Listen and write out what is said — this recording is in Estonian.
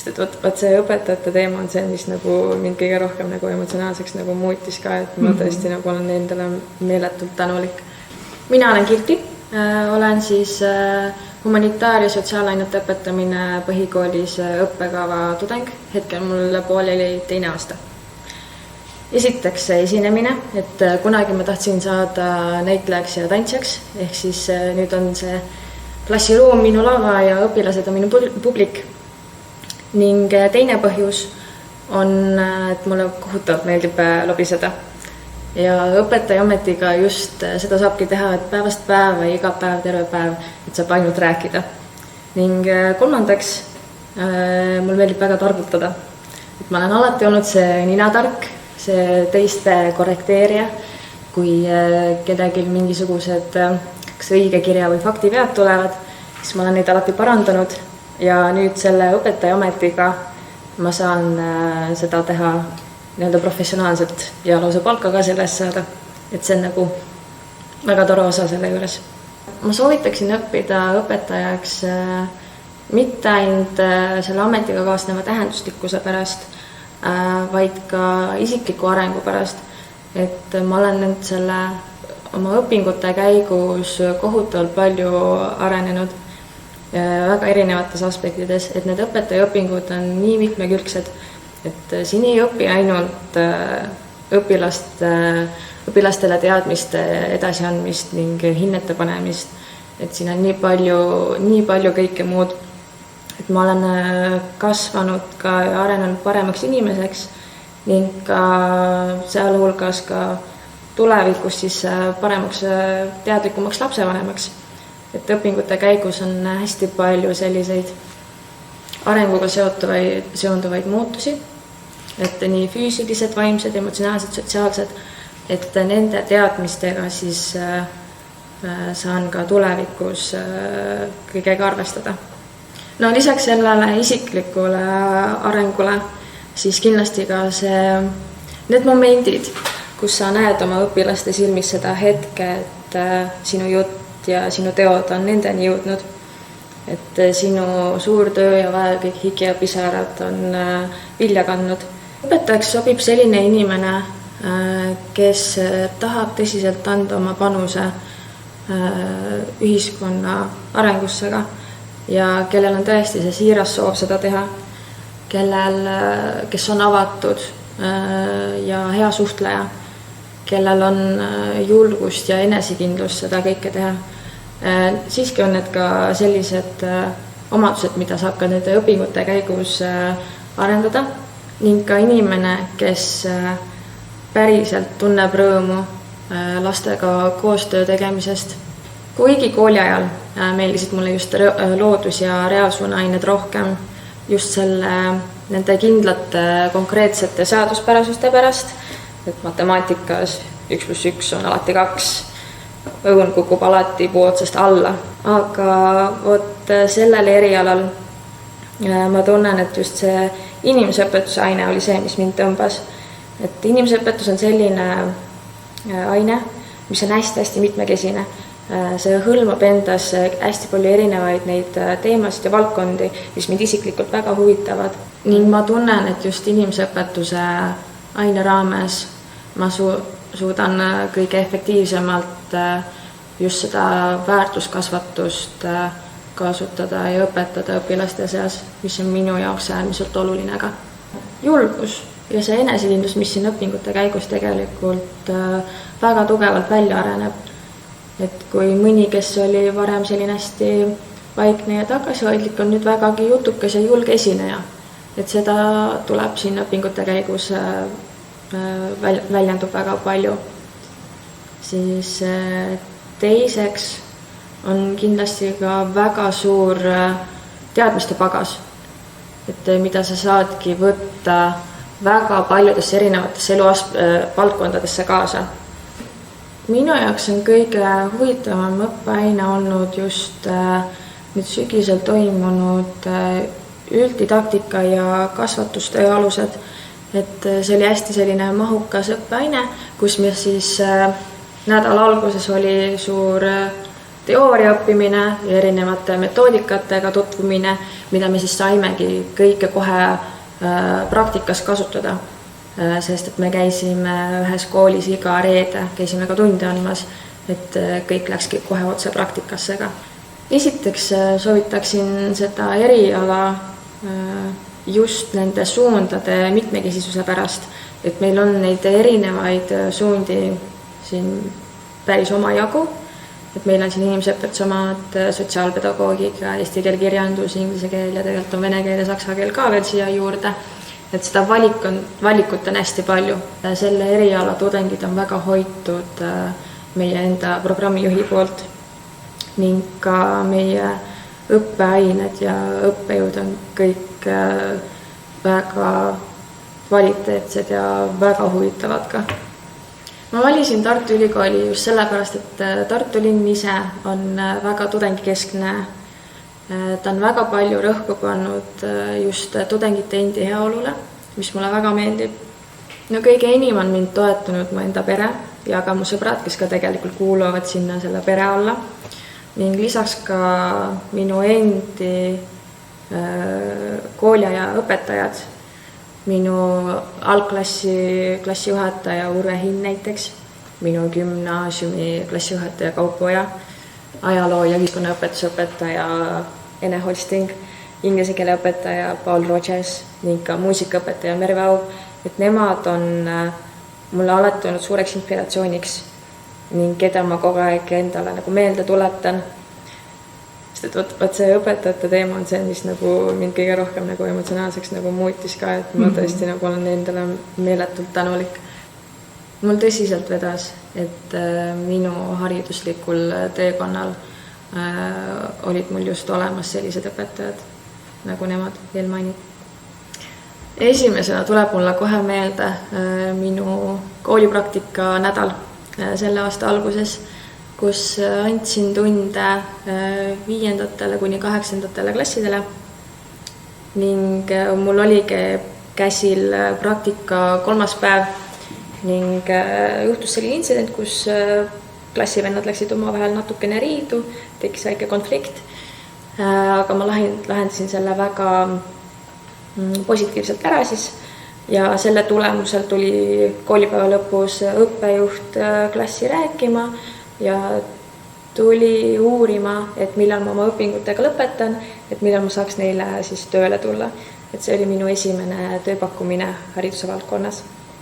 sest et võt see õpetajate teema on see, mis nagu mind kõige rohkem nagu emotsionaalseks nagu muutis ka, et ma tõesti nagu olen endale meeletult tänulik. Mina olen Kirti, olen siis humanitaar- ja sotsiaalainete õpetamine põhikoolis õppekava tudeng. Hetkel mul pooleli teine aasta. Esiteks esinemine, et kunagi ma tahtsin saada näitlejaks ja tantsijaks, ehk siis nüüd on see klassiruum minu lava ja õpilased on minu publik. Ning teine põhjus on, et mulle kohutavalt meeldib lobiseda. Ja õpetaja ametiga just seda saabki teha, et päevast päeva ja iga päev, terve päev, et saab ainult rääkida. Ning kolmandaks, mul meeldib väga targutada. Et ma olen alati olnud see ninatark, see teiste korrekteerija, kui kedagi mingisugused kas õige kirja või faktivead tulevad, siis ma olen neid alati parandanud ja nüüd selle õpetaja ametiga ma saan seda teha nii-öelda professionaalselt ja lausa palka ka sellest saada, et see on nagu väga tore osa selle juures. Ma soovitaksin õppida õpetajaks mitte ainult selle ametiga kaasneva tähenduslikkuse pärast, vaid ka isikliku arengu pärast, et ma olen nüüd selle oma õpingute käigus kohutavalt palju arenenud väga erinevates aspektides, et need õpetajaõpingud on nii mitmekülgsed, et siin ei õpi ainult õpilastele teadmiste edasiandmist ning hinnete panemist, et siin on nii palju kõike muud. Et ma olen kasvanud ka ja arenenud paremaks inimeseks ning ka sealhulgas ka tulevikus siis paremaks teadlikumaks lapsevanemaks. Et õpingute käigus on hästi palju selliseid arenguga seonduvaid muutusi, et nii füüsilised, vaimsed, emotsionaalsed, sotsiaalsed, et nende teadmistega siis saan ka tulevikus kõigega arvestada. No lisaks sellele isiklikule arengule, siis kindlasti ka need momendid, kus sa näed oma õpilaste silmis seda hetke, et sinu jutt ja sinu teod on nendeni jõudnud, et sinu suur töö ja vaev, kõik higi ja pisarad on vilja kandnud. Õpetajaks sobib selline inimene, kes tahab tõsiselt anda oma panuse ühiskonna arengusse ka ja kellel on tõesti see siiras soov seda teha, kes on avatud ja hea suhtleja, kellel on julgust ja enesekindlust seda kõike teha. Siiski on need ka sellised omadused, mida saab ka nende õpingute käigus arendada ning ka inimene, kes päriselt tunneb rõõmu lastega koostöö tegemisest. Kuigi kooli ajal meeldisid mulle just loodus- ja reaalsuunained rohkem just nende kindlate konkreetsete seaduspärasuste pärast, et matemaatikas 1+1 on alati 2, õun kukub alati puu otsast alla. Aga vot sellel erialal ma tunnen, et just see inimeseõpetuse aine oli see, mis mind tõmbas. Et inimeseõpetus on selline aine, mis on hästi mitmekesine. See hõlmab endas hästi palju erinevaid neid teemasid ja valdkondi, mis mind isiklikult väga huvitavad. Ning ma tunnen, et just inimeseõpetuse aine raames ma suudan kõige efektiivsemalt just seda väärtuskasvatust kasutada ja õpetada õpilaste seas, mis on minu jaoks äärmiselt oluline ka. Julgus ja see enesekindlus, mis siin õpingute käigus tegelikult väga tugevalt välja areneb. Et kui mõni, kes oli varem selline hästi vaikne ja tagasihoidlik, on nüüd vägagi jutukas ja julge esineja. Et seda tuleb siin õpingute käigus väljendub väga palju. Siis teiseks on kindlasti ka väga suur teadmiste pagas, et mida sa saadki võtta väga paljudesse erinevatesse eluvaldkondadesse kaasa. Minu jaoks on kõige huvitavam õppeaine olnud just nüüd sügisel toimunud ülddidaktika ja kasvatustöö alused. Et see oli hästi selline mahukas õppeaine, kus meil siis nädala alguses oli suur teooria õppimine ja erinevate metoodikatega tutvumine, mida me siis saimegi kõike kohe praktikas kasutada. Sest et me käisime ühes koolis iga reede, käisime ka tunde andmas, et kõik läkski kohe otse praktikasse ka. Esiteks soovitaksin seda eriala just nende suundade mitmekesisuse pärast, et meil on neid erinevaid suundi siin päris omajagu, et meil on siin inimõpetusomad, sotsiaalpedagoogika, eesti keel, kirjandus, inglise keel ja tegelikult on vene keel ja saksa keel ka veel siia juurde. Et seda valikut on hästi palju. Selle eriala tudengid on väga hoitud meie enda programmijuhi poolt ning ka meie õppeained ja õppejõud on kõik väga kvaliteetsed ja väga huvitavad ka. Ma valisin Tartu Ülikooli just sellepärast, et Tartu linn ise on väga tudengikeskne. Ta on väga palju rõhku pannud just tudengite endi heaolule, mis mulle väga meeldib. No kõige enim on mind toetanud mu enda pere ja ka mu sõbrad, kes ka tegelikult kuuluvad sinna selle pere alla. Ning lisaks ka minu endi kooliaja õpetajad, minu algklassi klassijuhataja Urve Hinn näiteks, minu gümnaasiumi klassijuhataja Kaupo Oja, ajaloo ja ühiskonnaõpetuse õpetaja Ene Holsting, inglise keele õpetaja Paul Rogers ning ka muusikaõpetaja Merve Au, et nemad on mulle alati olnud suureks inspiratsiooniks ning keda ma kogu aeg endale nagu meelde tuletan. Sest et võt see õpetajate teema on see, mis nagu mind kõige rohkem nagu emotsionaalseks nagu muutis ka, et ma tõesti nagu olen endale meeletult tänulik. Mul tõsiselt vedas, et minu hariduslikul teekonnal olid mul just olemas sellised õpetajad, nagu nemad veel mainid. Esimesena tuleb mulle kohe meelde minu koolipraktika nädal selle aasta alguses, kus andsin tunde 5. kuni 8. klassidele ning mul oligi käsil praktika 3. päev ning juhtus selline intsident, kus klassivennad läksid omavahel natukene riidu, tekkis väike konflikt, aga ma lahendasin selle väga positiivselt ära siis ja selle tulemusel tuli koolipäeva lõpus õppejuht klassi rääkima ja tuli uurima, et millal ma oma õpingutega lõpetan, et millal ma saaks neile siis tööle tulla. Et see oli minu esimene tööpakkumine hariduse valdkonnas.